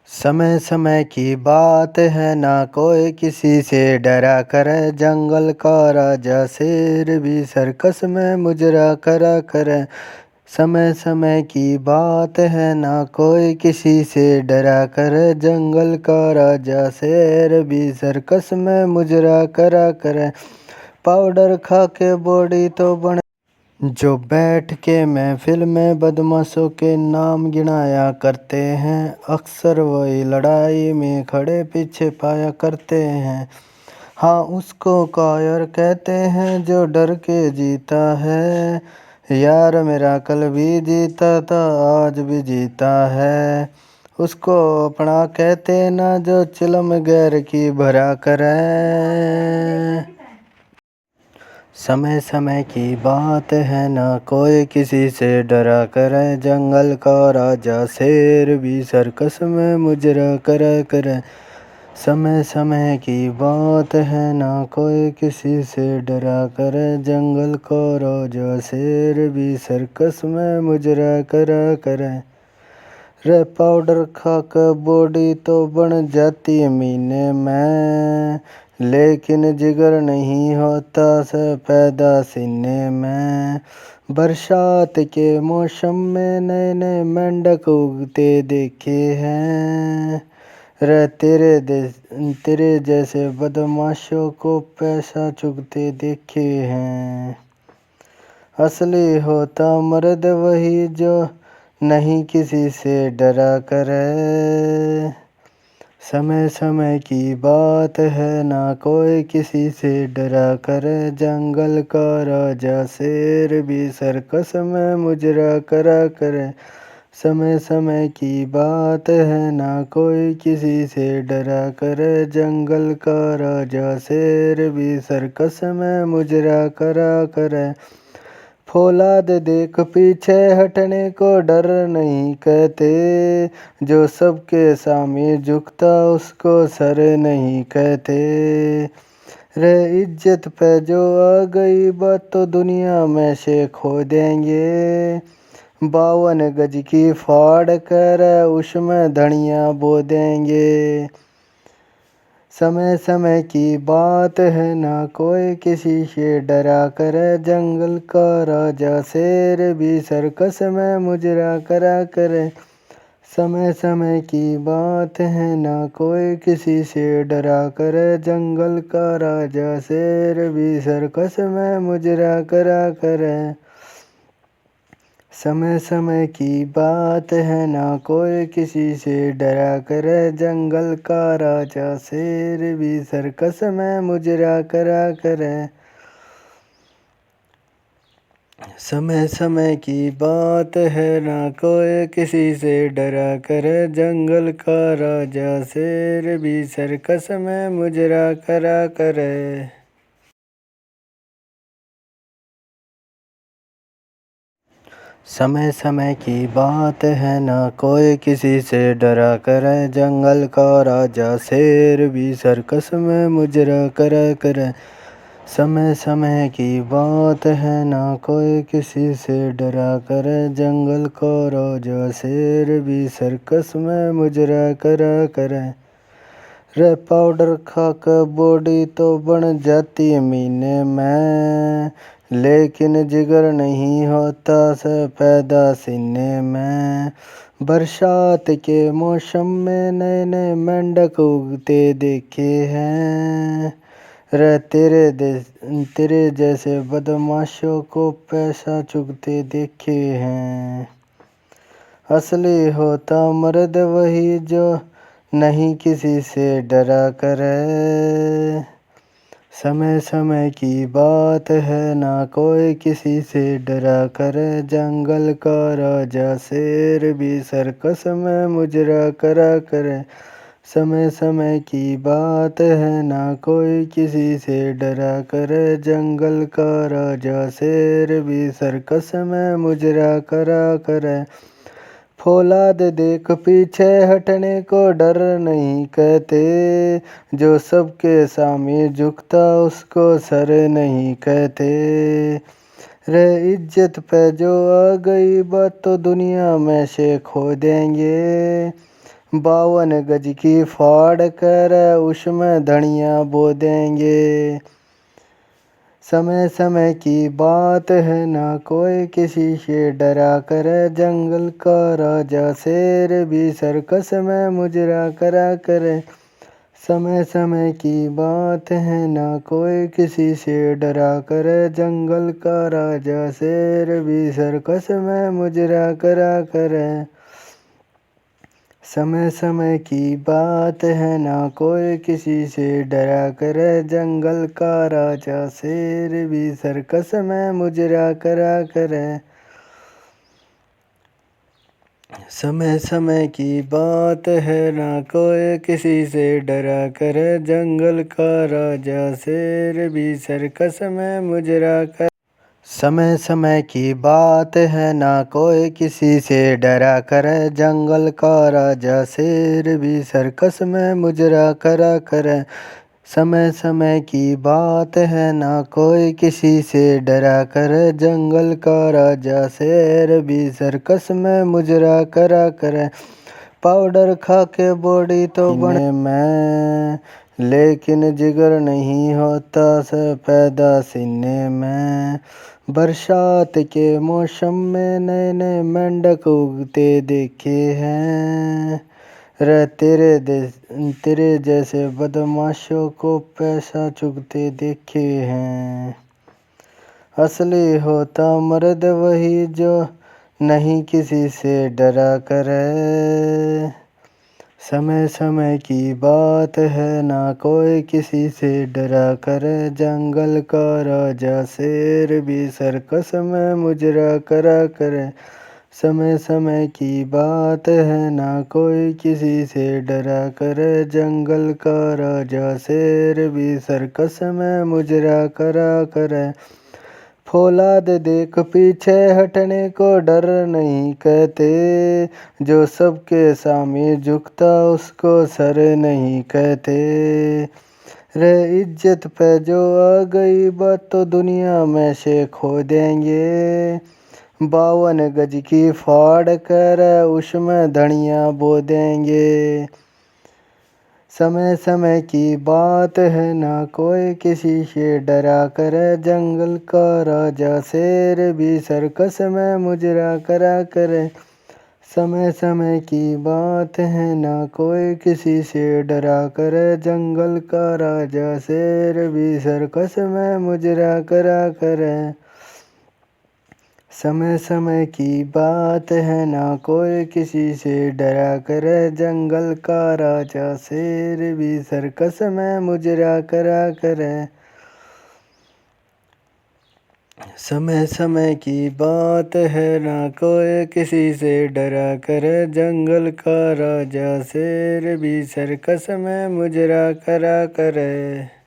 समय समय की बात है ना कोई किसी से डरा करे। जंगल का राजा शेर भी सर्कस में मुजरा करा करे। समय समय की बात है ना कोई किसी से डरा करे। जंगल का राजा शेर भी सर्कस में मुजरा करा करे। पाउडर खा के बॉडी तो बने जो बैठ के महफिल में बदमाशों के नाम गिनाया करते हैं। अक्सर वही लड़ाई में खड़े पीछे पाया करते हैं। हाँ, उसको कायर कहते हैं जो डर के जीता है। यार मेरा कल भी जीता था, आज भी जीता है। उसको अपना कहते ना जो चिलम गैर की भरा करे। समय समय की बात है ना कोई किसी से डरा करे। जंगल का राजा शेर भी सर्कस में मुजरा करा करे। समय समय की बात है ना कोई किसी से डरा करे। जंगल का राजा शेर भी सर्कस में मुजरा करा करे। रे पाउडर खाकर बॉडी तो बन जाती महीने में, लेकिन जिगर नहीं होता से पैदा सीने में। बरसात के मौसम में नए नए मेंढक उगते देखे हैं। रे तेरे जैसे बदमाशों को पैसा चुगते देखे हैं। असली होता मर्द वही जो नहीं किसी से डरा करे। समय समय की बात है ना कोई किसी से डरा करे। जंगल का राजा शेर भी सर्कस में मुजरा करा करे। समय समय की बात है ना कोई किसी से डरा करे। जंगल का राजा शेर भी सर्कस में मुजरा करा करे। फौलाद देख पीछे हटने को डर नहीं कहते। जो सबके सामने झुकता उसको सर नहीं कहते। रे इज्जत पे जो आ गई बात तो दुनिया में से खो देंगे। 52 गज की फाड़ कर उसमें धनिया बो देंगे। समय समय की बात है ना कोई किसी से डरा करे। जंगल का राजा शेर भी सर्कस में मुजरा करा करे। समय समय की बात है ना कोई किसी से डरा करे। जंगल का राजा शेर भी सर्कस में मुजरा करा करे। समय समय की बात है ना कोई किसी से डरा करे। जंगल का राजा शेर भी सर्कस में मुजरा करा करे। समय समय की बात है ना कोई किसी से डरा करे। जंगल का राजा शेर भी सर्कस में मुजरा करा करे। समय समय की बात है ना कोई किसी से डरा करे। जंगल का राजा शेर भी सर्कस में मुजरा करा करे। समय समय की बात है ना कोई किसी से डरा करे। जंगल का राजा शेर भी सर्कस में मुजरा करा करे। रे पाउडर खाकर बॉडी तो बन जाती महीने में, लेकिन जिगर नहीं होता से पैदा सीने में। बरसात के मौसम में नए नए मेंढक उगते देखे हैं। रे तेरे जैसे बदमाशों को पैसा चुगते देखे हैं। असली होता मर्द वही जो नहीं किसी से डरा करे। समय समय की बात है ना कोई किसी से डरा करे। जंगल का राजा शेर भी सर्कस में मुजरा करा करे। समय समय की बात है ना कोई किसी से डरा करे। जंगल का राजा शेर भी सर्कस में मुजरा करा करे। फौलाद देख पीछे हटने को डर नहीं कहते। जो सबके सामने झुकता उसको सर नहीं कहते। रे इज्जत पे जो आ गई बात तो दुनिया में से खो देंगे। 52 गज की फाड़ कर उसमें धनिया बो देंगे। समय समय की बात है ना कोई किसी से डरा कर, जंगल का राजा शेर भी सर्कस में मुजरा करा करे। समय समय की बात है ना कोई किसी से डरा कर, जंगल का राजा शेर भी सर्कस में मुजरा करा करे। समय समय की बात है ना कोई किसी से डरा कर, जंगल का राजा शेर भी सर्कस में मुजरा करा करे। समय समय की बात है ना कोई किसी से डरा कर, जंगल का राजा शेर भी सर्कस में मुजरा कर। समय समय की बात है ना कोई किसी से डरा कर, जंगल का राजा शेर भी सर्कस में मुजरा करा करे। समय समय की बात है ना कोई किसी से डरा कर, जंगल का राजा शेर भी सर्कस में मुजरा करा करे। पाउडर खा के बॉडी तो बने में, लेकिन जिगर नहीं होता पैदा सीने में। बरसात के मौसम में नए नए मेंढक उगते देखे हैं। रे तेरे जैसे बदमाशों को पैसा चुगते देखे हैं। असली होता मर्द वही जो नहीं किसी से डरा करे। समय समय की बात है ना कोई किसी से डरा कर, जंगल का राजा शेर भी सर्कस में मुजरा करा करे। समय समय की बात है ना कोई किसी से डरा कर, जंगल का राजा शेर भी सर्कस में मुजरा करा करे। फौलाद देख पीछे हटने को डर नहीं कहते, जो सबके सामने झुकता उसको सर नहीं कहते। रे इज्जत पे जो आ गई बात तो दुनिया में से खो देंगे। 52 गज की फाड़ कर उसमें धनिया बो देंगे। समय समय की बात है ना कोई किसी से डरा कर, जंगल का राजा शेर भी सर्कस में मुजरा करा करे। समय समय की बात है ना कोई किसी से डरा कर, जंगल का राजा शेर भी सर्कस में मुजरा करा करे। समय समय की बात है ना कोई किसी से डरा कर, जंगल का राजा शेर भी सर्कस में मुजरा करा करे। समय समय की बात है ना कोई किसी से डरा कर, जंगल का राजा शेर भी सर्कस में मुजरा करा करे।